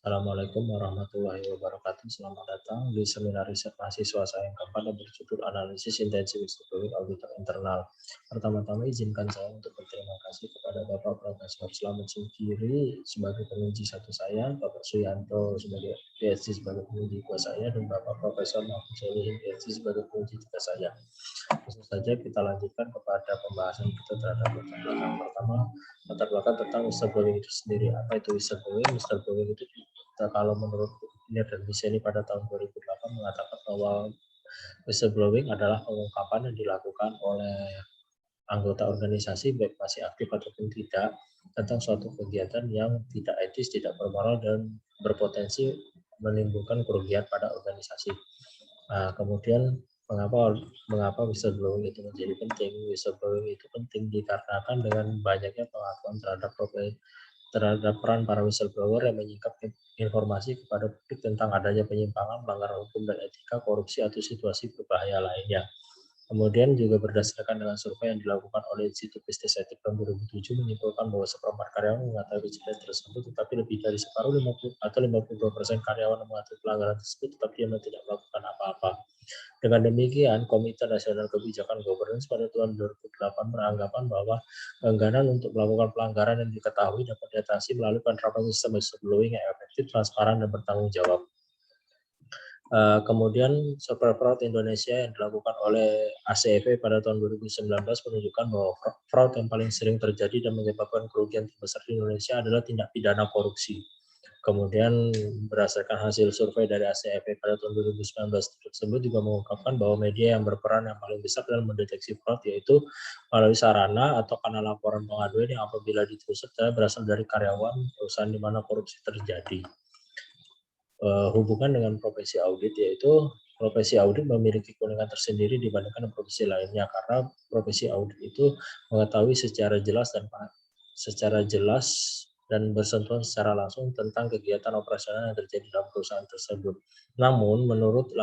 Assalamualaikum warahmatullahi wabarakatuh. Selamat datang di seminar riset mahasiswa saya yang keempat yang berjudul Analisis Intensif Whistleblowing Auditor Internal. Pertama-tama izinkan saya untuk berterima kasih kepada Bapak Profesor Slamet Singkiri sebagai penguji satu saya, Bapak Suyanto sebagai PhD sebagai penguji dua saya, dan Bapak Profesor Mahfud Solihin PhD sebagai penguji tiga saya. Langsung saja kita lanjutkan kepada pembahasan kita terhadap latar belakang. Pertama, latar belakang tentang whistleblowing itu sendiri. Apa itu whistleblowing? Whistleblowing itu kalau menurut Inir dan Miseni pada tahun 2008 mengatakan bahwa whistleblowing adalah pengungkapan yang dilakukan oleh anggota organisasi baik masih aktif ataupun tidak tentang suatu kegiatan yang tidak etis, tidak bermoral dan berpotensi menimbulkan kerugian pada organisasi. Nah, kemudian mengapa whistleblowing itu menjadi penting? Whistleblowing itu penting dikarenakan dengan banyaknya pengakuan terhadap peran para whistleblower yang menyingkap informasi kepada publik tentang adanya penyimpangan, pelanggaran hukum dan etika, korupsi atau situasi berbahaya lainnya. Kemudian juga berdasarkan dengan survei yang dilakukan oleh Institut Bisnis Etik tahun 2007 menyimpulkan bahwa seperempat karyawan mengetahui kejadian tersebut, tetapi lebih dari separuh 50 atau 52% karyawan mengetahui pelanggaran tersebut, tetapi dia tidak melakukan apa-apa. Dengan demikian, Komite Nasional Kebijakan Governance pada tahun 2008 beranggapan bahwa keengganan untuk melakukan pelanggaran yang diketahui dapat diatasi melalui penerapan sistem whistleblowing yang efektif, transparan, dan bertanggung jawab. Kemudian Super Fraud Indonesia yang dilakukan oleh ACEV pada tahun 2019 menunjukkan bahwa fraud yang paling sering terjadi dan menyebabkan kerugian terbesar di Indonesia adalah tindak pidana korupsi. Kemudian berdasarkan hasil survei dari ACEV pada tahun 2019 tersebut juga mengungkapkan bahwa media yang berperan yang paling besar dalam mendeteksi fraud yaitu melalui sarana atau kanal laporan pengaduan yang apabila diteruskan berasal dari karyawan perusahaan di mana korupsi terjadi. Hubungan dengan profesi audit yaitu profesi audit memiliki keunikan tersendiri dibandingkan profesi lainnya karena profesi audit itu mengetahui secara jelas dan bersentuhan secara langsung tentang kegiatan operasional yang terjadi dalam perusahaan tersebut. Namun menurut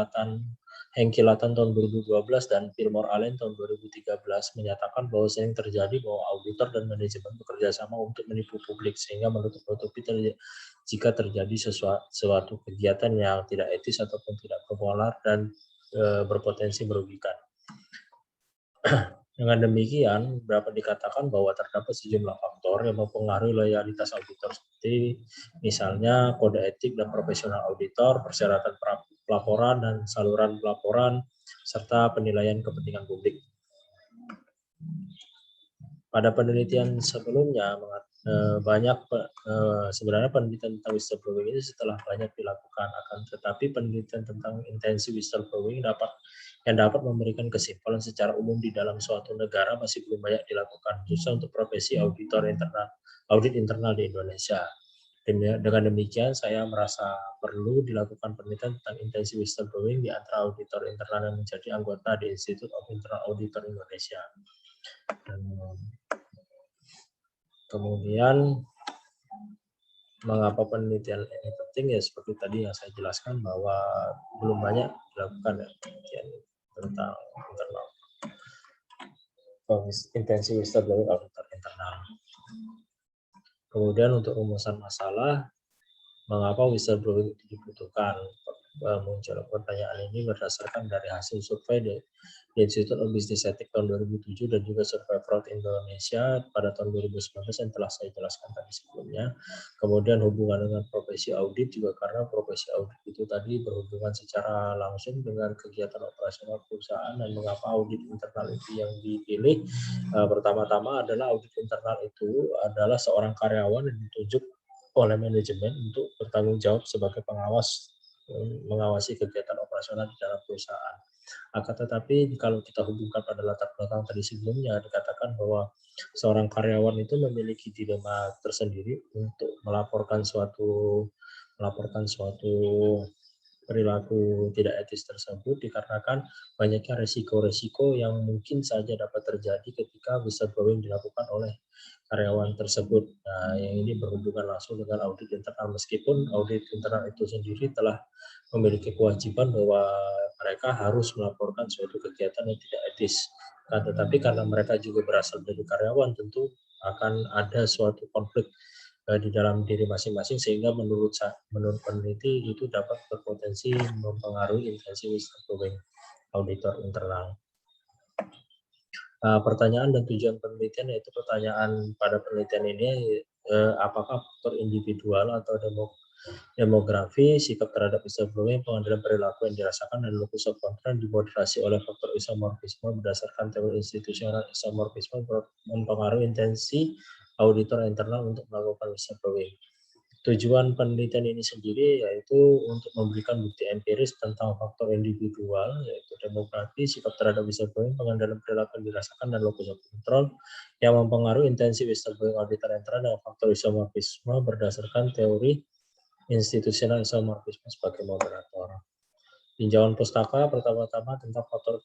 Hengki Latan tahun 2012 dan Fillmore Allen tahun 2013 menyatakan bahwa sering terjadi bahwa auditor dan manajemen bekerja sama untuk menipu publik sehingga menutup-nutupi jika terjadi sesuatu kegiatan yang tidak etis ataupun tidak bermoral dan berpotensi merugikan. Dengan demikian, dapat dikatakan bahwa terdapat sejumlah faktor yang mempengaruhi loyalitas auditor seperti misalnya kode etik dan profesional auditor, persyaratan pelaporan dan saluran pelaporan, serta penilaian kepentingan publik. Pada penelitian sebelumnya, sebenarnya penelitian tentang whistleblowing ini setelah banyak dilakukan, akan tetapi penelitian tentang intensi whistleblowing yang dapat memberikan kesimpulan secara umum di dalam suatu negara masih belum banyak dilakukan, khususnya untuk profesi audit internal di Indonesia. Dengan demikian, saya merasa perlu dilakukan penelitian tentang intensi whistleblowing di antara auditor internal yang menjadi anggota di Institute of Internal Auditor Indonesia. Kemudian mengapa penelitian ini penting ya seperti tadi yang saya jelaskan bahwa belum banyak dilakukan penelitian tentang internal intensi whistleblowing auditor internal. Kemudian untuk rumusan masalah mengapa whistleblowing itu dibutuhkan, muncul pertanyaan ini berdasarkan dari hasil survei di Institute of Business Ethics tahun 2007 dan juga survei Fraud Indonesia pada tahun 2019 yang telah saya jelaskan tadi sebelumnya. Kemudian hubungan dengan profesi audit juga karena profesi audit itu tadi berhubungan secara langsung dengan kegiatan operasional perusahaan dan mengapa audit internal itu yang dipilih. Pertama-tama adalah audit internal itu adalah seorang karyawan yang ditunjuk oleh manajemen untuk bertanggung jawab sebagai mengawasi kegiatan operasional di dalam perusahaan. Akan tetapi kalau kita hubungkan pada latar belakang tadi sebelumnya, dikatakan bahwa seorang karyawan itu memiliki dilema tersendiri untuk melaporkan suatu perilaku tidak etis tersebut dikarenakan banyaknya resiko-resiko yang mungkin saja dapat terjadi ketika whistleblowing dilakukan oleh karyawan tersebut. Nah, yang ini berhubungan langsung dengan audit internal meskipun audit internal itu sendiri telah memiliki kewajiban bahwa mereka harus melaporkan suatu kegiatan yang tidak etis. Nah, tetapi karena mereka juga berasal dari karyawan tentu akan ada suatu konflik di dalam diri masing-masing, sehingga menurut peneliti itu dapat berpotensi mempengaruhi intensi whistleblowing auditor internal. Pertanyaan dan tujuan penelitian, yaitu pertanyaan pada penelitian ini, apakah faktor individual atau demografi, sikap terhadap whistleblowing, pengambilan perilaku yang dirasakan, dan locus of control dimoderasi oleh faktor isomorfisme berdasarkan teori institusional isomorfisme mempengaruhi intensi auditor internal untuk melakukan whistleblowing. Tujuan penelitian ini sendiri yaitu untuk memberikan bukti empiris tentang faktor individual, yaitu demografi, sikap terhadap whistleblowing, pengendalian perilaku yang dirasakan, dan locus of control yang mempengaruhi intensi whistleblowing auditor internal dengan faktor isomorfisme berdasarkan teori institusional isomorfisme sebagai moderator. Tinjauan pustaka pertama-tama tentang faktor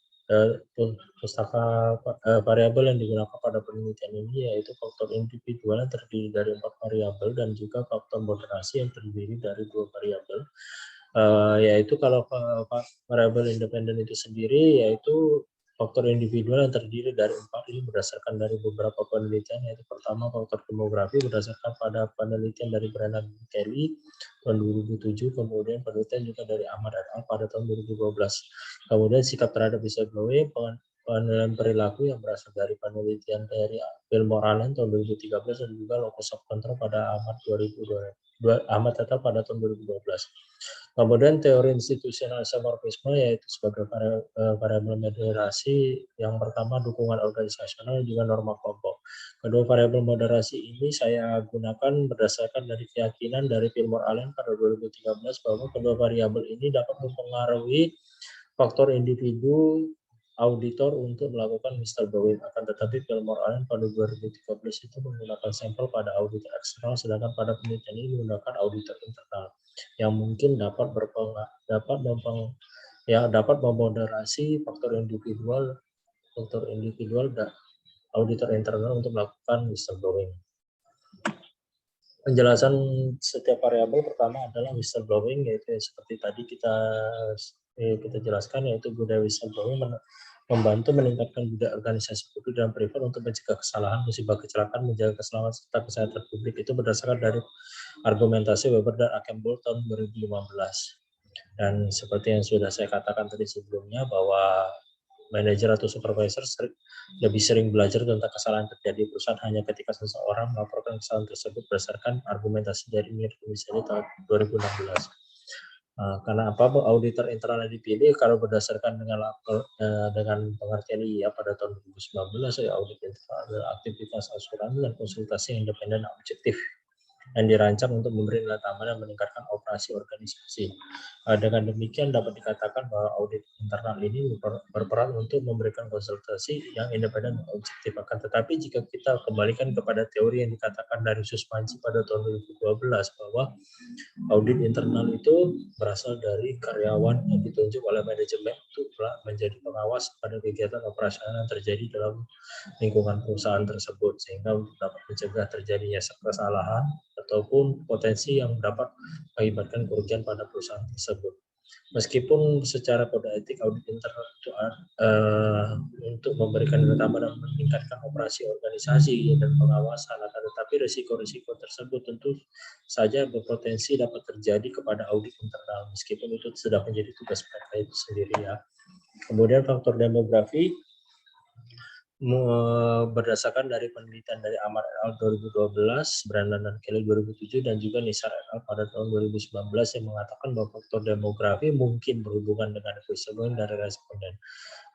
variabel yang digunakan pada penelitian ini, yaitu faktor individual yang terdiri dari 4 variabel dan juga faktor moderasi yang terdiri dari 2 variabel. Yaitu kalau variabel independen itu sendiri, yaitu faktor individual yang terdiri dari 4 ini berdasarkan dari beberapa penelitian, yaitu pertama faktor demografi berdasarkan pada penelitian dari Brennan Kelly tahun 2007, kemudian penelitian juga dari Ahmad et al. Pada tahun 2012. Kemudian sikap terhadap whistleblowing, penilaian perilaku yang berasal dari penelitian dari Fillmore Allen tahun 2013, dan juga locus of control pada Ahmad et al. Pada tahun 2012. Kemudian teori institusional isomorfisme, yaitu sebagai variabel moderasi, yang pertama dukungan organisasional dan juga norma kelompok. Kedua variabel moderasi ini saya gunakan berdasarkan dari keyakinan dari Fillmore Allen pada 2013 bahwa kedua variabel ini dapat mempengaruhi faktor individu auditor untuk melakukan whistleblowing. Akan tetapi Fillmore Allen pada 2013 itu menggunakan sampel pada auditor eksternal, sedangkan pada penelitian ini menggunakan auditor internal yang mungkin dapat memoderasi faktor individual dan auditor internal untuk melakukan whistleblowing. Penjelasan setiap variabel pertama adalah whistleblowing, yaitu seperti tadi kita jelaskan, yaitu budaya whistleblowing membantu meningkatkan budaya organisasi publik dan privat untuk mencegah kesalahan, musibah, kecelakaan, menjaga keselamatan serta kesehatan publik. Itu berdasarkan dari argumentasi Weber dan Ackenbold tahun 2015. Dan seperti yang sudah saya katakan tadi sebelumnya, bahwa manajer atau supervisor lebih sering belajar tentang kesalahan terjadi di perusahaan hanya ketika seseorang melaporkan kesalahan tersebut berdasarkan argumentasi dari Mir Komisari tahun 2016. Karena apa auditor internal yang dipilih? Kalau berdasarkan dengan pengertian IA pada tahun 2019, audit internal adalah aktivitas asuransi dan konsultasi yang independen dan objektif yang dirancang untuk memberi nilai tambah dan meningkatkan operasi organisasi. Dengan demikian dapat dikatakan bahwa audit internal ini berperan untuk memberikan konsultasi yang independen dan objektif. Akan tetapi jika kita kembalikan kepada teori yang dikatakan dari Susmanji pada tahun 2012 bahwa audit internal itu berasal dari karyawan yang ditunjuk oleh manajemen untuk menjadi pengawas pada kegiatan operasional yang terjadi dalam lingkungan perusahaan tersebut, sehingga untuk dapat mencegah terjadinya kesalahan ataupun potensi yang dapat mengakibatkan kerugian pada perusahaan tersebut. Meskipun secara kode etik audit internal itu untuk memberikan nilai tambah dan meningkatkan operasi organisasi dan pengawasan, akan tetapi risiko-risiko tersebut tentu saja berpotensi dapat terjadi kepada audit internal, meskipun itu sudah menjadi tugas mereka itu sendiri ya. Kemudian faktor demografi berdasarkan dari penelitian dari Amar et al. 2012, Brandon dan Kelly 2007, dan juga Nisar et al. Pada tahun 2019 yang mengatakan bahwa faktor demografi mungkin berhubungan dengan whistleblowing dari responden.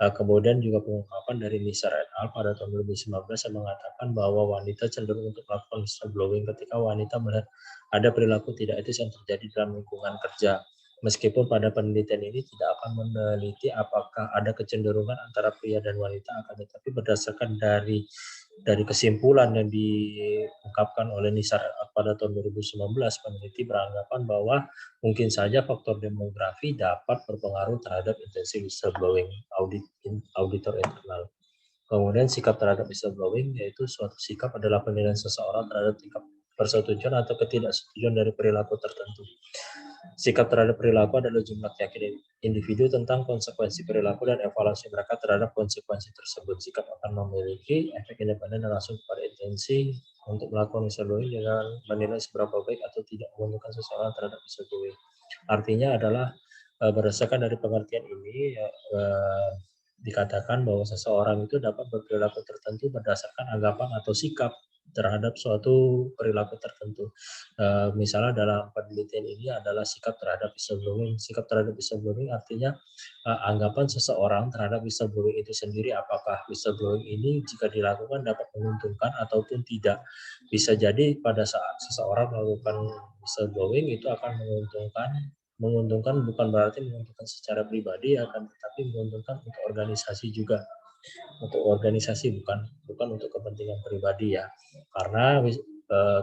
Kemudian juga pengungkapan dari Nisar et al. Pada tahun 2019 yang mengatakan bahwa wanita cenderung untuk melakukan whistleblowing ketika wanita melihat ada perilaku tidak etis yang terjadi dalam lingkungan kerja. Meskipun pada penelitian ini tidak akan meneliti apakah ada kecenderungan antara pria dan wanita, akan tetapi berdasarkan dari kesimpulan yang diungkapkan oleh Nisar pada tahun 2019, peneliti beranggapan bahwa mungkin saja faktor demografi dapat berpengaruh terhadap intensi whistleblowing auditor internal. Kemudian sikap terhadap whistleblowing, yaitu suatu sikap adalah penilaian seseorang terhadap tingkat persetujuan atau ketidaksetujuan dari perilaku tertentu. Sikap terhadap perilaku adalah jumlah keyakinan individu tentang konsekuensi perilaku dan evaluasi mereka terhadap konsekuensi tersebut. Sikap akan memiliki efek independen dan langsung pada intensi untuk melakukan whistleblowing dengan menilai seberapa baik atau tidak menguntungkan seseorang terhadap whistleblowing. Artinya adalah berdasarkan dari pengertian ini dikatakan bahwa seseorang itu dapat berperilaku tertentu berdasarkan anggapan atau sikap terhadap suatu perilaku tertentu. Misalnya dalam penelitian ini adalah sikap terhadap whistleblowing. Sikap terhadap whistleblowing artinya anggapan seseorang terhadap whistleblowing itu sendiri, apakah whistleblowing ini jika dilakukan dapat menguntungkan ataupun tidak. Bisa jadi pada saat seseorang melakukan whistleblowing itu akan menguntungkan bukan berarti menguntungkan secara pribadi, akan tetapi menguntungkan untuk organisasi juga, untuk organisasi bukan untuk kepentingan pribadi ya, karena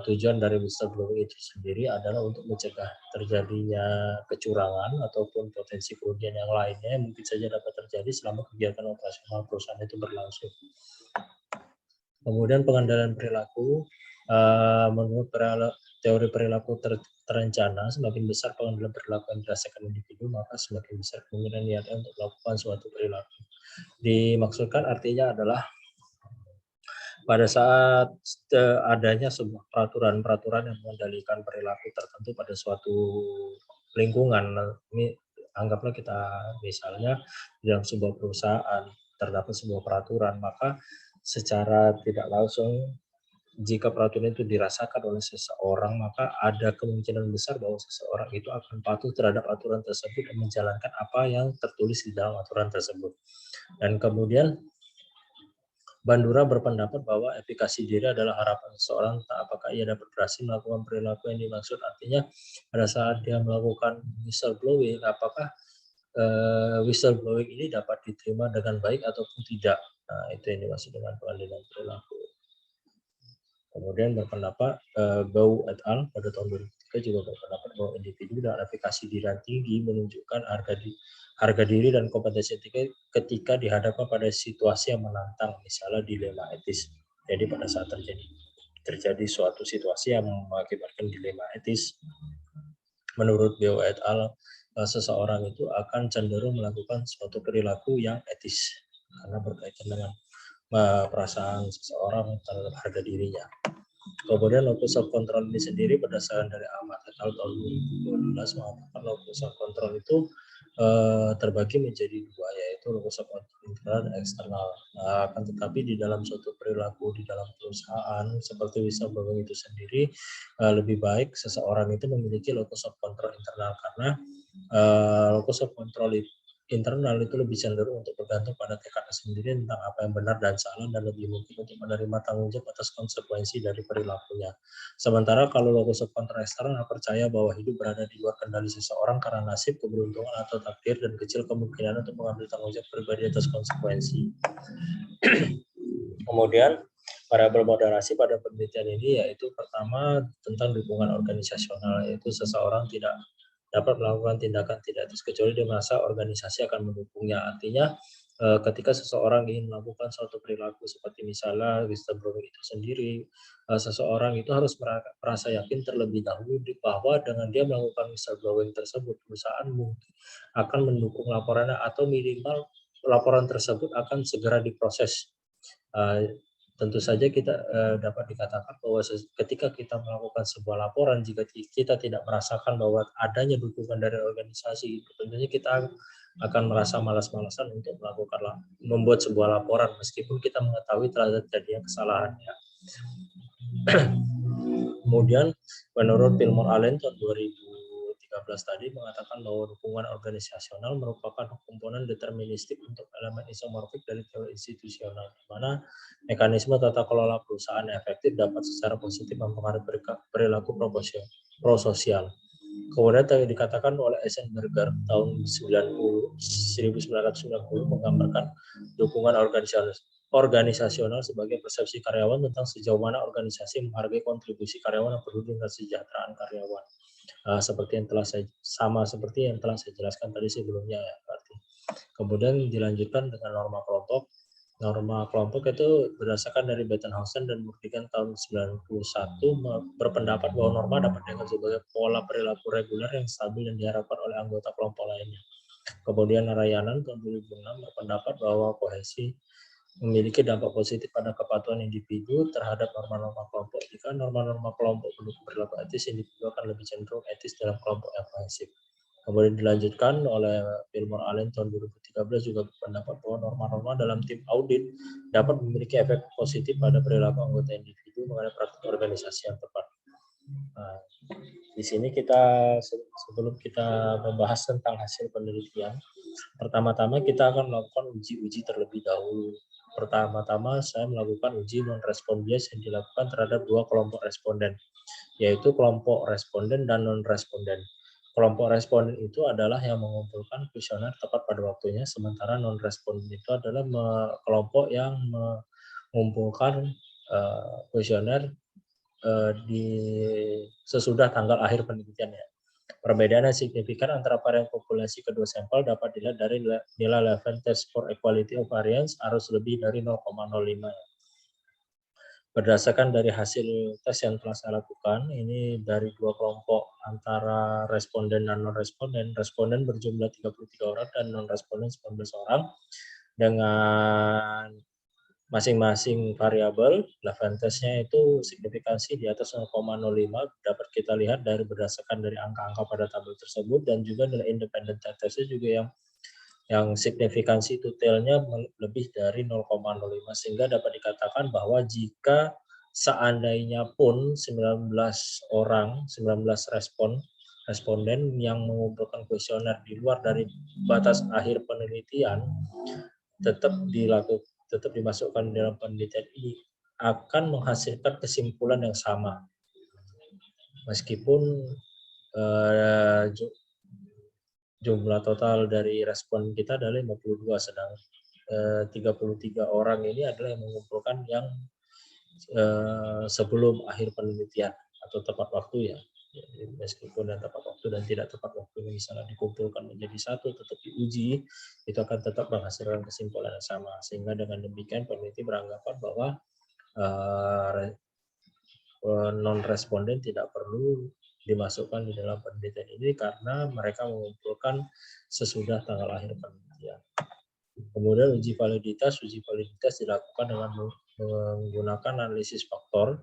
tujuan dari whistleblowing itu sendiri adalah untuk mencegah terjadinya kecurangan ataupun potensi kerugian yang lainnya yang mungkin saja dapat terjadi selama kegiatan operasional perusahaan itu berlangsung. Kemudian pengendalian perilaku, menurut teori perilaku terencana, semakin besar pengendalian perilaku yang dirasakan individu, maka semakin besar kemungkinan niatnya untuk melakukan suatu perilaku. Dimaksudkan artinya adalah pada saat adanya sebuah peraturan-peraturan yang mengendalikan perilaku tertentu pada suatu lingkungan, ini anggaplah kita misalnya dalam sebuah perusahaan terdapat sebuah peraturan, maka secara tidak langsung jika peraturan itu dirasakan oleh seseorang, maka ada kemungkinan besar bahwa seseorang itu akan patuh terhadap aturan tersebut dan menjalankan apa yang tertulis di dalam aturan tersebut. Dan kemudian Bandura berpendapat bahwa efikasi diri adalah harapan seseorang apakah ia dapat berhasil melakukan perilaku yang dimaksud. Artinya pada saat dia melakukan whistleblowing, apakah whistleblowing ini dapat diterima dengan baik ataupun tidak. Nah, itu yang dimaksud dengan pengendalian perilaku. Kemudian berpendapat Bau et al. Pada tahun 2003 juga berpendapat bahwa individu dengan efikasi diri yang tinggi menunjukkan harga diri dan kompetensi ketika dihadapkan pada situasi yang menantang, misalnya dilema etis. Jadi pada saat terjadi suatu situasi yang mengakibatkan dilema etis, menurut Bau et al. Seseorang itu akan cenderung melakukan suatu perilaku yang etis karena berkaitan dengan perasaan seseorang terhadap harga dirinya. Kemudian locus of control ini sendiri berdasarkan dari Ahmad et al. Tahun 2012 mengatakan locus of control itu terbagi menjadi dua, yaitu locus of control internal dan eksternal. Akan tetapi di dalam suatu perilaku di dalam perusahaan seperti whistleblowing itu sendiri lebih baik seseorang itu memiliki locus of control internal, karena locus of control internal itu lebih cenderung untuk bergantung pada tekadnya sendiri tentang apa yang benar dan salah, dan lebih mungkin untuk menerima tanggung jawab atas konsekuensi dari perilakunya. Sementara kalau locus of control eksternal percaya bahwa hidup berada di luar kendali seseorang karena nasib, keberuntungan, atau takdir, dan kecil kemungkinan untuk mengambil tanggung jawab pribadi atas konsekuensi. Kemudian variabel moderasi pada penelitian ini yaitu pertama tentang dukungan organisasional, yaitu seseorang tidak dapat melakukan tindakan tidak etis kecuali dia merasa organisasi akan mendukungnya. Artinya ketika seseorang ingin melakukan suatu perilaku seperti misalnya whistleblowing itu sendiri, seseorang itu harus merasa yakin terlebih dahulu bahwa dengan dia melakukan whistleblowing tersebut, perusahaan mungkin akan mendukung laporannya atau minimal laporan tersebut akan segera diproses. Tentu saja kita dapat dikatakan bahwa ketika kita melakukan sebuah laporan, jika kita tidak merasakan bahwa adanya dukungan dari organisasi, tentunya kita akan merasa malas-malasan untuk membuat sebuah laporan meskipun kita mengetahui telah terjadinya kesalahan. Ya. Kemudian menurut Fillmore Allen tahun 2013 tadi mengatakan bahwa dukungan organisasional merupakan komponen deterministik untuk elemen isomorfik dari teori institusional, di mana mekanisme tata kelola perusahaan efektif dapat secara positif mempengaruhi perilaku prososial. Kemudian dikatakan oleh Eisenberger tahun 1990 menggambarkan dukungan organisasional sebagai persepsi karyawan tentang sejauh mana organisasi menghargai kontribusi karyawan yang peduli dengan kesejahteraan karyawan. Seperti yang telah saya jelaskan tadi sebelumnya ya, berarti. Kemudian dilanjutkan dengan norma kelompok. Norma kelompok itu berdasarkan dari Bettenhausen dan Murdigan tahun 1991 berpendapat bahwa norma dapat dianggap sebagai pola perilaku reguler yang stabil dan diharapkan oleh anggota kelompok lainnya. Kemudian Narayanan tahun 2006 berpendapat bahwa kohesi memiliki dampak positif pada kepatuhan individu terhadap norma-norma kelompok. Jika norma-norma kelompok belum berlaku etis, individu akan lebih cenderung etis dalam kelompok yang kohesif. Kemudian dilanjutkan oleh Fillmore Allen tahun 2013 juga berpendapat bahwa norma-norma dalam tim audit dapat memiliki efek positif pada perilaku anggota individu mengenai praktik organisasi yang tepat. Nah, di sini sebelum kita membahas tentang hasil penelitian, pertama-tama kita akan melakukan uji-uji terlebih dahulu. Pertama-tama saya melakukan uji non-respon bias yang dilakukan terhadap dua kelompok responden, yaitu kelompok responden dan non-responden. Kelompok responden itu adalah yang mengumpulkan kuesioner tepat pada waktunya, sementara non-responden itu adalah kelompok yang mengumpulkan kuesioner sesudah tanggal akhir penelitiannya. Perbedaan yang signifikan antara varian populasi kedua sampel dapat dilihat dari nilai Levene Test for Equality of Variance harus lebih dari 0,05. Berdasarkan dari hasil tes yang telah saya lakukan, ini dari dua kelompok antara responden dan non-responden. Responden berjumlah 33 orang dan non-responden 19 orang dengan masing-masing variabel. Levene testnya itu signifikansi di atas 0,05 dapat kita lihat berdasarkan dari angka-angka pada tabel tersebut, dan juga nilai independent testnya juga yang signifikansi totalnya lebih dari 0,05, sehingga dapat dikatakan bahwa jika seandainya pun 19 responden yang mengumpulkan kuesioner di luar dari batas akhir penelitian tetap dimasukkan dalam penelitian ini, akan menghasilkan kesimpulan yang sama meskipun jumlah total dari respon kita adalah 52, sedang 33 orang ini adalah yang mengumpulkan yang sebelum akhir penelitian atau tepat waktu ya. Jadi, meskipun yang tepat waktu dan tidak tepat waktu misalnya dikumpulkan menjadi satu tetap diuji, itu akan tetap menghasilkan kesimpulan yang sama, sehingga dengan demikian peneliti beranggapan bahwa non-responden tidak perlu dimasukkan di dalam penelitian ini karena mereka mengumpulkan sesudah tanggal akhir penelitian. Kemudian uji validitas dilakukan dengan menggunakan analisis faktor,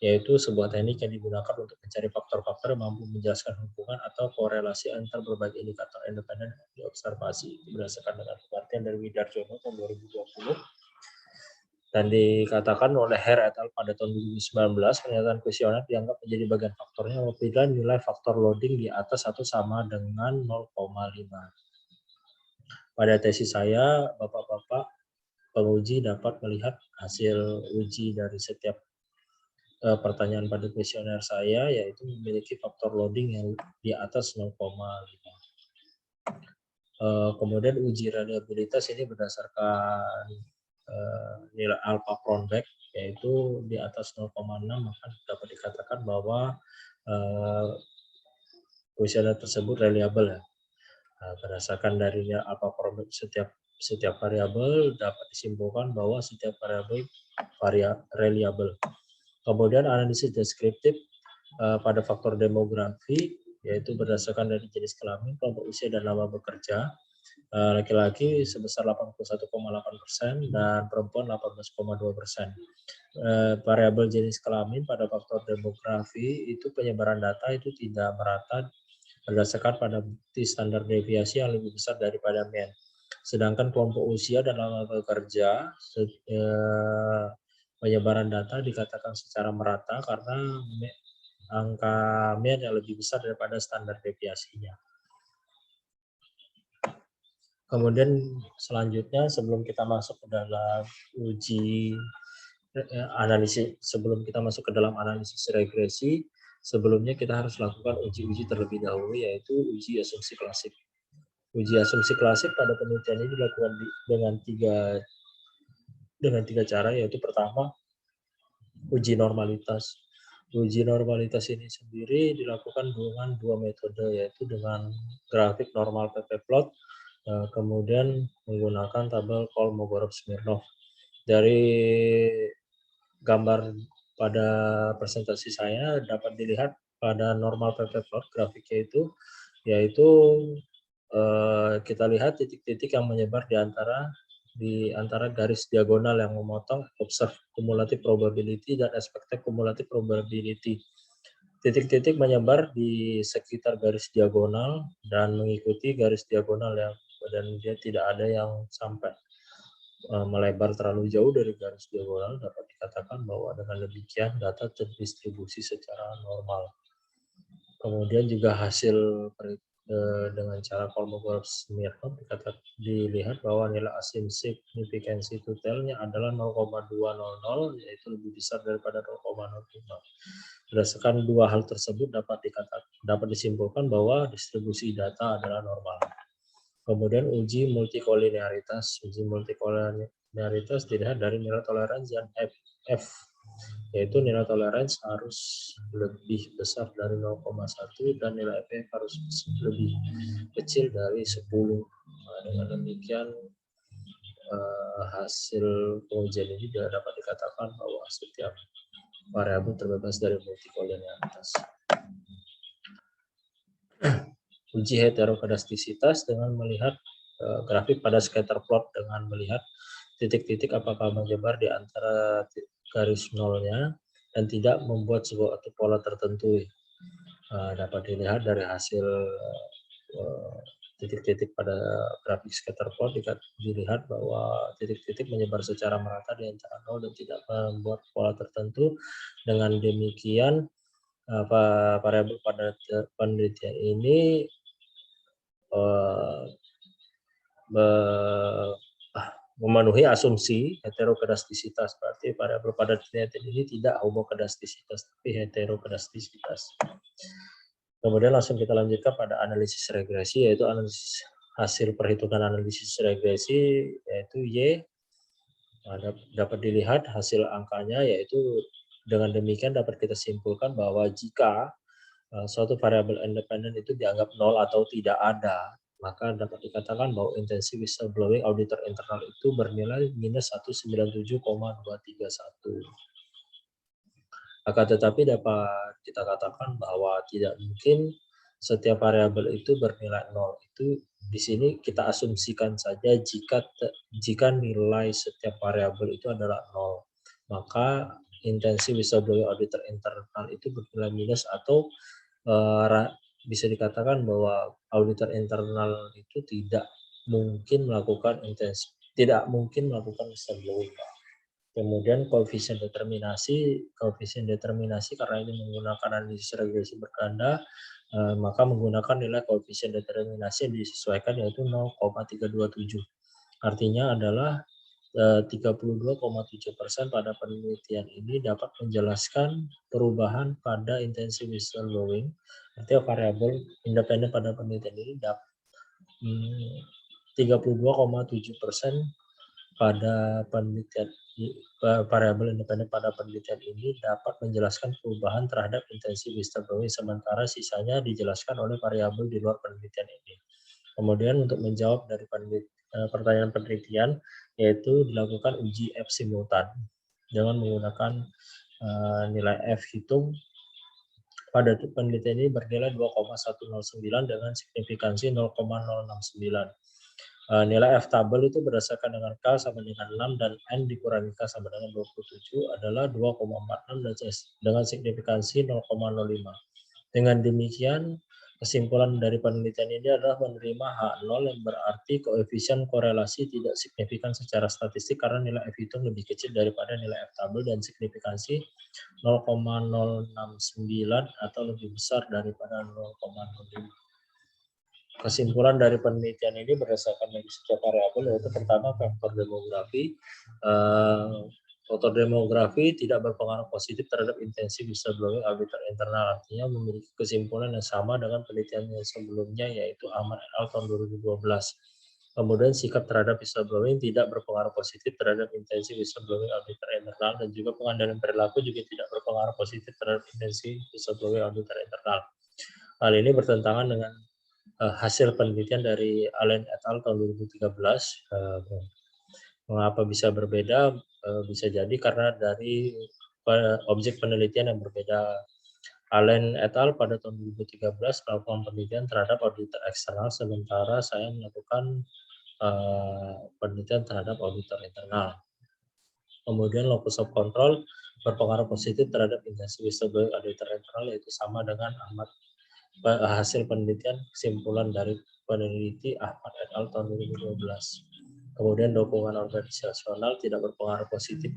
yaitu sebuah teknik yang digunakan untuk mencari faktor-faktor yang mampu menjelaskan hubungan atau korelasi antar berbagai indikator independen diobservasi. Berdasarkan dengan pengertian dari Widarjono tahun 2020 dan dikatakan oleh Hare et al. Pada tahun 2019, pernyataan kuesioner dianggap menjadi bagian faktornya apabila nilai faktor loading di atas 1 sama dengan 0,5. Pada tesis saya, Bapak-Bapak penguji dapat melihat hasil uji dari setiap pertanyaan pada kuesioner saya, yaitu memiliki faktor loading yang di atas 0,5. Kemudian uji reliabilitas ini berdasarkan nilai alpha Cronbach, yaitu di atas 0,6, maka dapat dikatakan bahwa kuesioner tersebut reliable ya. Berdasarkan dari alpha Cronbach setiap variabel dapat disimpulkan bahwa setiap variabel reliable. Kemudian analisis deskriptif pada faktor demografi, yaitu berdasarkan dari jenis kelamin, kelompok usia, dan lama bekerja. Laki-laki sebesar 81,8% dan perempuan 18,2%. Variabel jenis kelamin pada faktor demografi itu penyebaran data itu tidak merata berdasarkan pada bukti standar deviasi yang lebih besar daripada mean. Sedangkan kelompok usia dan lama bekerja penyebaran data dikatakan secara merata karena angka mean yang lebih besar daripada standar deviasinya. Kemudian selanjutnya sebelum kita masuk ke dalam analisis regresi, sebelumnya kita harus lakukan uji-uji terlebih dahulu, yaitu uji asumsi klasik. Uji asumsi klasik pada penelitian ini dilakukan dengan tiga cara, yaitu pertama uji normalitas. Uji normalitas ini sendiri dilakukan dengan dua metode, yaitu dengan grafik normal pp-plot, kemudian menggunakan tabel Kolmogorov-Smirnov. Dari gambar pada presentasi saya dapat dilihat pada normal pp-plot grafiknya itu, yaitu kita lihat titik-titik yang menyebar di antara di antara garis diagonal yang memotong observed cumulative probability dan expected cumulative probability. Titik-titik menyebar di sekitar garis diagonal dan mengikuti garis diagonal dan dia tidak ada yang sampai melebar terlalu jauh dari garis diagonal. Dapat dikatakan bahwa dengan demikian data terdistribusi secara normal. Kemudian juga hasil dengan cara Kolmogorov-Smirnov dilihat bahwa nilai asumsi signifikansi totalnya adalah 0,200, yaitu lebih besar daripada 0,05. Berdasarkan dua hal tersebut dapat disimpulkan bahwa distribusi data adalah normal. Kemudian uji multikolinearitas. Uji multikolinearitas dilihat dari nilai toleransi F, yaitu nilai toleransi harus lebih besar dari 0,1 dan nilai F harus lebih kecil dari 10. Nah, dengan demikian hasil pengujian ini juga dapat dikatakan bahwa setiap variabel terbebas dari multikolinearitas. Uji heterokedastisitas dengan melihat grafik pada scatter plot dengan melihat titik-titik apakah menyebar di antara garis nolnya dan tidak membuat sebuah pola tertentu. Dapat dilihat dari hasil titik-titik pada grafik scatter plot dilihat bahwa titik-titik menyebar secara merata di antara nol dan tidak membuat pola tertentu. Dengan demikian variabel pada penelitian ini memenuhi asumsi heterokedastisitas. Berarti variabel pada penelitian ini tidak homokedastisitas tapi heterokedastisitas. Kemudian langsung kita lanjutkan pada analisis regresi, yaitu analisis hasil perhitungan analisis regresi, yaitu Y. Dapat dilihat hasil angkanya, yaitu dengan demikian dapat kita simpulkan bahwa jika suatu variabel independen itu dianggap nol atau tidak ada, maka dapat dikatakan bahwa intensi whistleblowing auditor internal itu bernilai minus 197,231. Akan tetapi dapat kita katakan bahwa tidak mungkin setiap variabel itu bernilai nol. Itu di sini kita asumsikan saja jika nilai setiap variabel itu adalah nol, maka intensi whistleblowing auditor internal itu bernilai minus atau bisa dikatakan bahwa auditor internal itu tidak mungkin melakukan whistleblowing. Kemudian koefisien determinasi karena ini menggunakan analisis regresi berganda, maka menggunakan nilai koefisien determinasi yang disesuaikan yaitu 0,327. Artinya adalah 32,7% pada penelitian ini dapat menjelaskan perubahan pada intensi whistleblowing. Artinya variabel independen pada penelitian ini dapat 32,7% pada penelitian variabel independen pada penelitian ini dapat menjelaskan perubahan terhadap intensi whistleblowing, sementara sisanya dijelaskan oleh variabel di luar penelitian ini. Kemudian untuk menjawab dari pertanyaan penelitian, yaitu dilakukan uji F simultan dengan menggunakan nilai F hitung pada penelitian ini bernilai 2,109 dengan signifikansi 0,069. Nilai F tabel itu berdasarkan dengan K sama dengan 6 dan N dikurangi K sama dengan 27 adalah 2,46 dengan signifikansi 0,05. Dengan demikian, kesimpulan dari penelitian ini adalah menerima H0 yang berarti koefisien korelasi tidak signifikan secara statistik karena nilai F hitung lebih kecil daripada nilai F tabel dan signifikansi 0,069 atau lebih besar daripada 0,05. Kesimpulan dari penelitian ini berdasarkan dari setiap variabel, yaitu pertama faktor demografi. Faktor demografi tidak berpengaruh positif terhadap intensi whistleblowing auditor internal, artinya memiliki kesimpulan yang sama dengan penelitian yang sebelumnya, yaitu Ahmad et al. Tahun 2012. Kemudian sikap terhadap whistleblowing tidak berpengaruh positif terhadap intensi whistleblowing auditor internal, dan juga pengendalian perilaku juga tidak berpengaruh positif terhadap intensi whistleblowing auditor internal. Hal ini bertentangan dengan hasil penelitian dari Allen et al. Tahun 2013. Mengapa bisa berbeda? Bisa jadi karena dari objek penelitian yang berbeda. Allen et al. Pada tahun 2013 melakukan penelitian terhadap auditor eksternal, sementara saya melakukan penelitian terhadap auditor internal. Kemudian locus of control berpengaruh positif terhadap intensi whistleblowing auditor internal, yaitu sama dengan hasil penelitian kesimpulan dari peneliti Ahmad et al. Tahun 2012. Kemudian dukungan organisasional tidak berpengaruh positif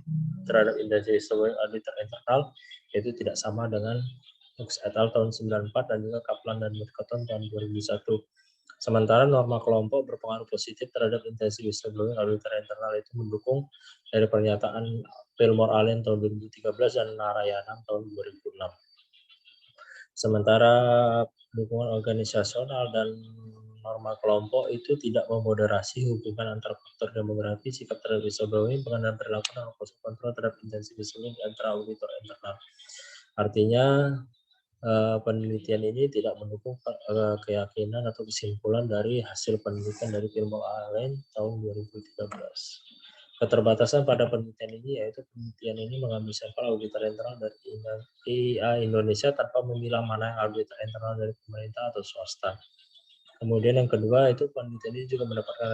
terhadap intensi whistleblowing auditor internal, yaitu tidak sama dengan Hughes et al. Tahun 94 dan juga Kaplan dan Mercaton tahun 2001. Sementara norma kelompok berpengaruh positif terhadap intensi whistleblowing auditor internal, itu mendukung dari pernyataan Fillmore Allen tahun 2013 dan Narayanam tahun 2006. Sementara dukungan organisasional dan norma kelompok itu tidak memoderasi hubungan antara faktor demografi, sikap terhadap whistleblowing, pengendalian perilaku, dan kontrol terhadap intensi whistleblowing antara auditor internal. Artinya penelitian ini tidak mendukung keyakinan atau kesimpulan dari hasil penelitian dari Fillmore Allen tahun 2013. Keterbatasan pada penelitian ini yaitu penelitian ini mengambil sampel auditor internal dari IA Indonesia tanpa memilah mana yang auditor internal dari pemerintah atau swasta. Kemudian yang kedua itu penelitian ini juga mendapatkan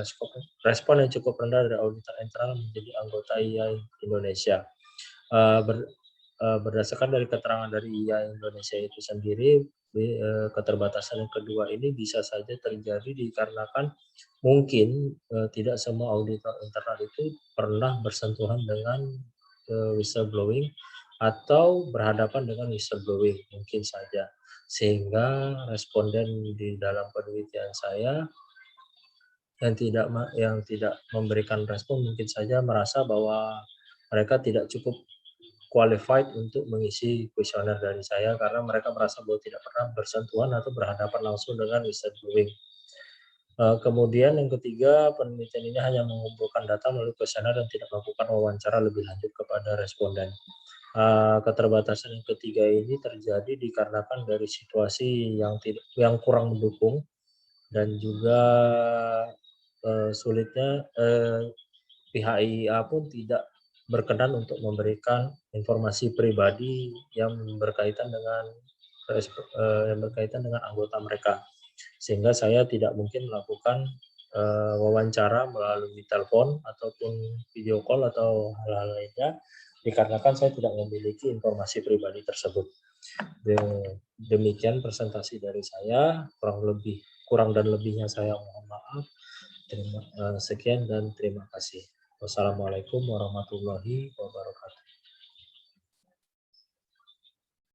respon yang cukup rendah dari auditor internal menjadi anggota IA Indonesia. Berdasarkan dari keterangan dari IA Indonesia itu sendiri, keterbatasan yang kedua ini bisa saja terjadi dikarenakan mungkin tidak semua auditor internal itu pernah bersentuhan dengan whistleblowing atau berhadapan dengan whistleblowing, mungkin saja. Sehingga responden di dalam penelitian saya yang tidak memberikan respon mungkin saja merasa bahwa mereka tidak cukup qualified untuk mengisi kuesioner dari saya karena mereka merasa bahwa tidak pernah bersentuhan atau berhadapan langsung dengan whistleblowing. Kemudian yang ketiga, penelitian ini hanya mengumpulkan data melalui kuesioner dan tidak melakukan wawancara lebih lanjut kepada responden. Keterbatasan yang ketiga ini terjadi dikarenakan dari situasi yang kurang mendukung dan juga sulitnya pihak IIA pun tidak berkenan untuk memberikan informasi pribadi yang berkaitan dengan anggota mereka, sehingga saya tidak mungkin melakukan wawancara melalui telepon ataupun video call atau hal-hal lainnya dikarenakan saya tidak memiliki informasi pribadi tersebut. Demikian presentasi dari saya, kurang dan lebihnya saya mohon maaf. Sekian dan terima kasih. Wassalamualaikum warahmatullahi wabarakatuh.